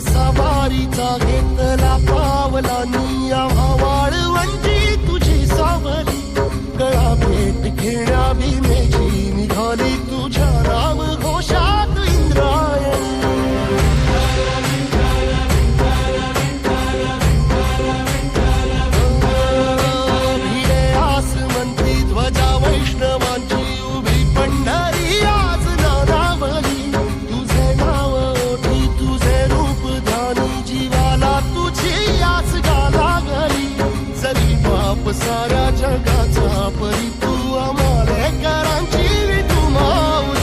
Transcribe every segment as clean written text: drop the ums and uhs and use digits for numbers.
सवारीचा घेतला पावलांनी आम्हा वाळवंटी तुझी सावली गळा भेट घेण्या भीमेची निघाली तुझ्या राम घोषात इंद्रायणी भिडे आसमंती ध्वजा वैष्णवांची उभी पंढरी आज नानावली तुझे नाव ओठी तुझे रूप ध्यानी जीवाला तुझी आस गाला गली जरी बाप साऱ्या जगाचा परी तू आमालेकरांची विठू माऊली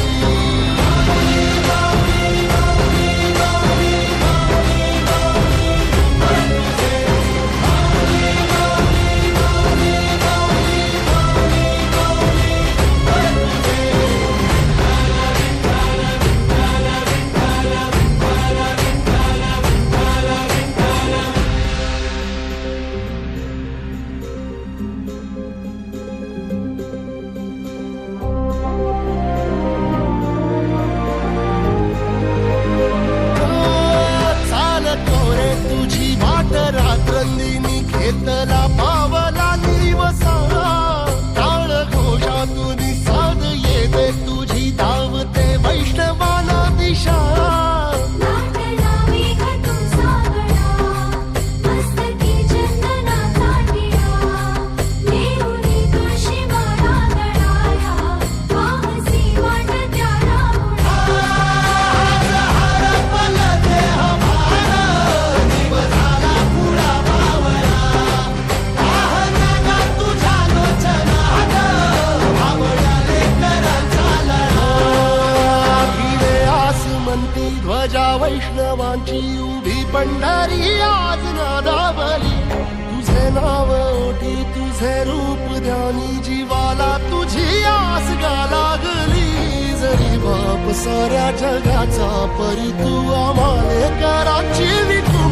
रात्रंदिनी घेतला पावला दिवसा टाळ घोषातून साध येते तुझी धावते वैष्णवाला दिशा ध्वजा वैष्णवांची उभी पंढरी आज नादावली तुझे नाव ओठी तुझे रूप ध्यानी जीवाला तुझी आस गाला गली जरी बाप साऱ्या जगाचा परी तू आम्हालेकरांची विठू